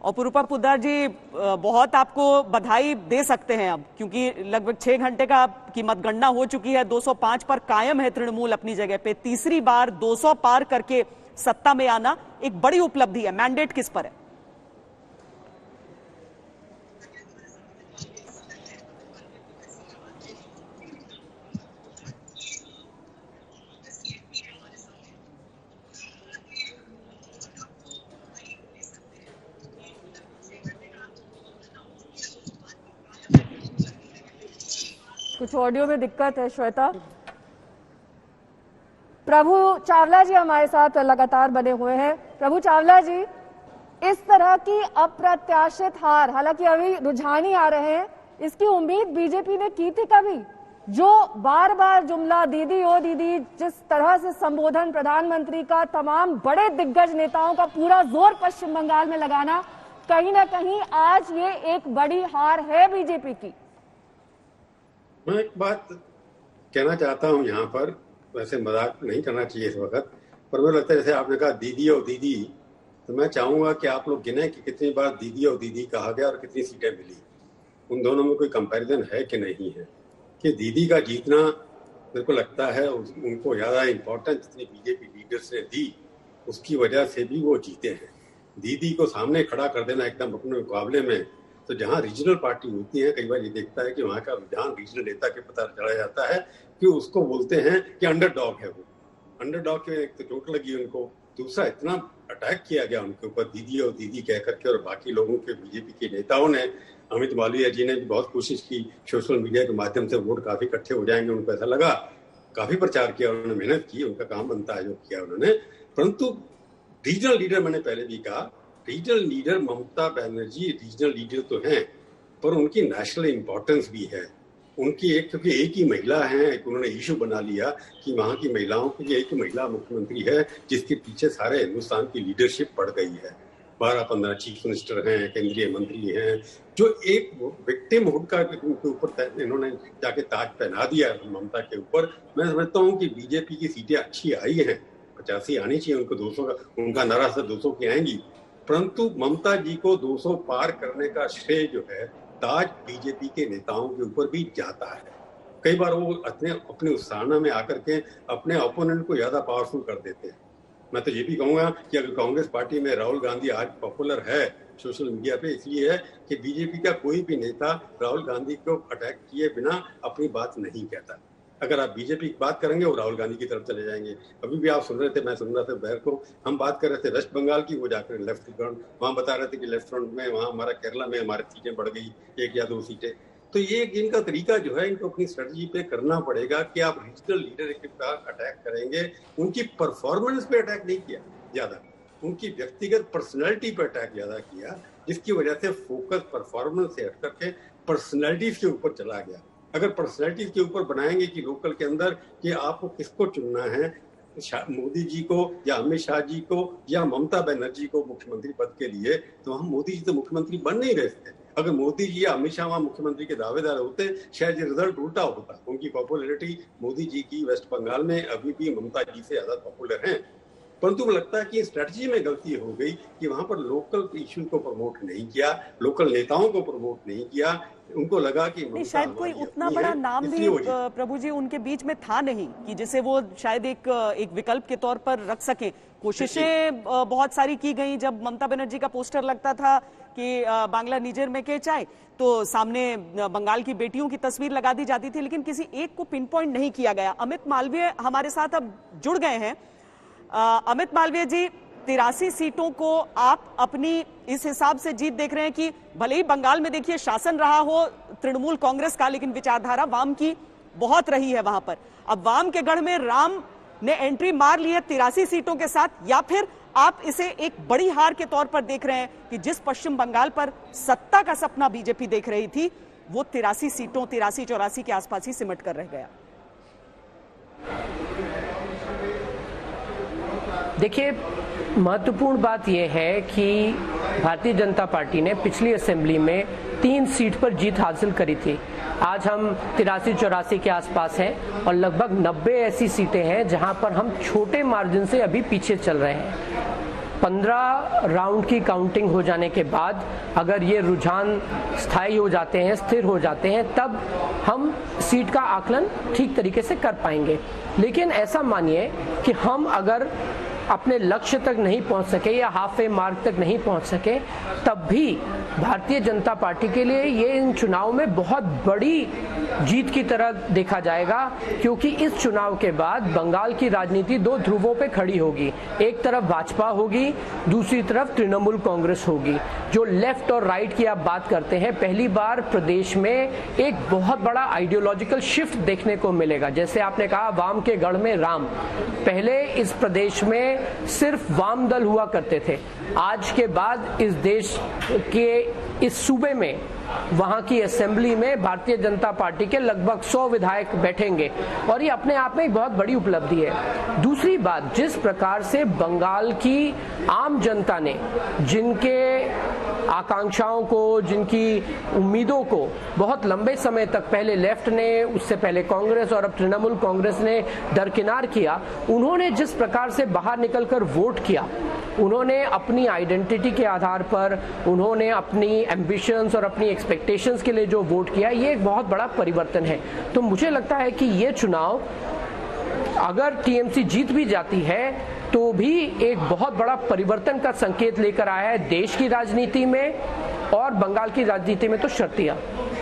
और पुरूपा पोद्दार जी, बहुत आपको बधाई दे सकते हैं अब, क्योंकि लगभग 6 घंटे की मतगणना हो चुकी है। 205 पर कायम है तृणमूल अपनी जगह पे। तीसरी बार 200 पार करके सत्ता में आना एक बड़ी उपलब्धि है। मैंडेट किस पर है? कुछ ऑडियो में दिक्कत है श्वेता। प्रभु चावला जी हमारे साथ लगातार बने हुए हैं। प्रभु चावला जी, इस तरह की अप्रत्याशित हार, हालांकि अभी रुझान ही आ रहे हैं, इसकी उम्मीद बीजेपी ने की थी कभी? जो बार बार जुमला दीदी ओ दीदी, जिस तरह से संबोधन प्रधानमंत्री का तमाम बड़े दिग्गज नेताओं का पूरा जोर पश्चिम बंगाल में लगाना, कहीं ना कहीं आज ये एक बड़ी हार है बीजेपी की। मैं एक बात कहना चाहता हूं यहाँ पर, वैसे मजाक नहीं करना चाहिए इस वक्त, पर मुझे लगता है जैसे आपने कहा दीदी और दीदी, तो मैं चाहूंगा कि आप लोग गिने कि कितनी बार दीदी और दीदी कहा गया और कितनी सीटें मिली। उन दोनों में कोई कंपैरिजन है कि नहीं है? कि दीदी का जीतना मेरे को लगता है उनको ज्यादा इंपॉर्टेंस जितनी बीजेपी लीडर्स ने दी उसकी वजह से भी वो जीते हैं। दीदी को सामने खड़ा कर देना एकदम अपने मुकाबले में, तो जहां रीजनल पार्टी होती है कई बार ये देखता है कि वहां का रुझान रीजनल नेता के पता चला जाता है कि उसको बोलते हैं कि अंडरडॉग है वो। अंडरडॉग के एक तो चोट लगी उनको, दूसरा इतना अटैक किया गया उनके ऊपर दीदी और दीदी कह करके, और बाकी लोगों के बीजेपी के नेताओं ने, अमित मालवीय जी ने भी बहुत कोशिश की, सोशल मीडिया के माध्यम से वोट काफी इकट्ठे हो जाएंगे उनको ऐसा लगा, काफी प्रचार किया उन्होंने, मेहनत की, उनका काम बनता है जो किया उन्होंने। परंतु रीजनल लीडर, मैंने पहले भी कहा, regional leader Mamata Banerjee regional leader तो हैं, पर उनकी नेशनल इंपॉर्टेंस भी है उनकी। एक क्योंकि एक ही महिला है, एक उन्होंने इशू बना लिया कि वहां की महिलाओं की एक ही महिला मुख्यमंत्री है जिसके पीछे सारे हिंदुस्तान की लीडरशिप पड़ गई है। 12-15 चीफ मिनिस्टर हैं, केंद्रीय मंत्री हैं, जो एक विक्टिमहुड का उनके ऊपर इन्होंने जाके ताज पहना दिया ममता के ऊपर। मैं समझता हूँ कि बीजेपी की सीटें अच्छी आई हैं, 85 आनी चाहिए उनको, 200 का उनका नारा से 200 की आएंगी, परंतु ममता जी को 200 पार करने का श्रेय जो है ताज बीजेपी के नेताओं के ऊपर भी जाता है। कई बार वो अपने उत्साहना में आकर के अपने ओपोनेंट को ज्यादा पावरफुल कर देते हैं। मैं तो ये भी कहूंगा कि अगर कांग्रेस पार्टी में राहुल गांधी आज पॉपुलर है सोशल मीडिया पे, इसलिए है कि बीजेपी का कोई भी नेता राहुल गांधी को अटैक किए बिना अपनी बात नहीं कहता। अगर आप बीजेपी की बात करेंगे वो राहुल गांधी की तरफ चले जाएंगे। अभी भी आप सुन रहे थे, मैं सुन रहा था बहर को, हम बात कर रहे थे वेस्ट बंगाल की, वो जाकर लेफ्ट फ्रंट वहां बता रहे थे कि लेफ्ट फ्रंट में वहां हमारा केरला में हमारी सीटें बढ़ गई 1 या 2 सीटें। तो ये इनका तरीका जो है, इनको अपनी स्ट्रेटजी पे करना पड़ेगा कि आप रीजनल लीडर के साथ अटैक करेंगे, उनकी परफॉर्मेंस पे अटैक नहीं किया ज्यादा, उनकी व्यक्तिगत पर्सनैलिटी पे अटैक ज्यादा किया, जिसकी वजह से फोकस परफॉर्मेंस से हट करके पर्सनैलिटीज के ऊपर चला गया। अगर पर्सनैलिटीज के ऊपर बनाएंगे कि लोकल के अंदर कि आपको किसको चुनना है, मोदी जी को या अमित शाह जी को या ममता बनर्जी को मुख्यमंत्री पद के लिए, तो हम मोदी जी तो मुख्यमंत्री बन नहीं रहे थे। अगर मोदी जी या अमित शाह वहां मुख्यमंत्री के दावेदार होते, शायद ये रिजल्ट उल्टा होता। उनकी पॉपुलैरिटी मोदी जी की वेस्ट बंगाल में अभी भी ममता जी से ज्यादा पॉपुलर है। परंतु मुझे लगता है कि स्ट्रेटजी में गलती हो गई कि वहां पर लोकल इश्यू को प्रमोट नहीं किया, लोकल नेताओं को प्रमोट नहीं किया। उनको लगा कि शायद कोई उतना बड़ा नाम भी प्रभु जी उनके बीच में था नहीं कि जिसे वो शायद एक विकल्प के तौर पर रख सके। कोशिशें बहुत सारी की गई। जब ममता बनर्जी का पोस्टर लगता था कि बांग्ला निजर में के चाय, तो सामने बंगाल की बेटियों की तस्वीर लगा दी जाती थी, लेकिन किसी एक को पिन पॉइंट नहीं किया गया। अमित मालवीय हमारे साथ अब जुड़ गए हैं। अमित मालवीय जी, 83 सीटों को आप अपनी इस हिसाब से जीत देख रहे हैं कि भले ही बंगाल में देखिए शासन रहा हो तृणमूल कांग्रेस का, लेकिन विचारधारा वाम की बहुत रही है वहां पर। अब वाम के गढ़ में राम ने एंट्री मार ली है 83 सीटों के साथ, या फिर आप इसे एक बड़ी हार के तौर पर देख रहे हैं कि जिस पश्चिम बंगाल पर सत्ता का सपना बीजेपी देख रही थी वो 83 सीटों 83-84 के आसपास ही सिमट कर रह गया? देखिए, महत्वपूर्ण बात यह है कि भारतीय जनता पार्टी ने पिछली असेंबली में 3 सीट पर जीत हासिल करी थी। आज हम 83-84 के आसपास हैं और लगभग 90 ऐसी सीटें हैं जहां पर हम छोटे मार्जिन से अभी पीछे चल रहे हैं। 15 राउंड की काउंटिंग हो जाने के बाद अगर ये रुझान स्थायी हो जाते हैं, स्थिर हो जाते हैं, तब हम सीट का आकलन ठीक तरीके से कर पाएंगे। लेकिन ऐसा मानिए कि हम अगर अपने लक्ष्य तक नहीं पहुंच सके या हाफ वे मार्क तक नहीं पहुंच सके, तब भी भारतीय जनता पार्टी के लिए ये इन चुनाव में बहुत बड़ी जीत की तरह देखा जाएगा, क्योंकि इस चुनाव के बाद बंगाल की राजनीति दो ध्रुवों पे खड़ी होगी। एक तरफ भाजपा होगी, दूसरी तरफ तृणमूल कांग्रेस होगी। जो लेफ्ट और राइट की आप बात करते हैं, पहली बार प्रदेश में एक बहुत बड़ा आइडियोलॉजिकल शिफ्ट देखने को मिलेगा। जैसे आपने कहा वाम के गढ़ में राम, पहले इस प्रदेश में सिर्फ वाम दल हुआ करते थे। आज के बाद इस देश के इस सूबे में, वहां की असेंबली में भारतीय जनता पार्टी के लगभग 100 विधायक बैठेंगे और ये अपने आप में एक बहुत बड़ी उपलब्धि है। दूसरी बात, जिस प्रकार से बंगाल की आम जनता ने जिनके आकांक्षाओं को, जिनकी उम्मीदों को बहुत लंबे समय तक पहले लेफ्ट ने, उससे पहले कांग्रेस और अब तृणमूल कांग्रेस ने दरकिनार किया, उन्होंने जिस प्रकार से बाहर निकलकर वोट किया, उन्होंने अपनी आइडेंटिटी के आधार पर, उन्होंने अपनी एम्बिशंस और अपनी एक्सपेक्टेशंस के लिए जो वोट किया, ये एक बहुत बड़ा परिवर्तन है। तो मुझे लगता है कि ये चुनाव अगर टीएमसी जीत भी जाती है तो भी एक बहुत बड़ा परिवर्तन का संकेत लेकर आया है देश की राजनीति में और बंगाल की राजनीति में तो शर्तिया।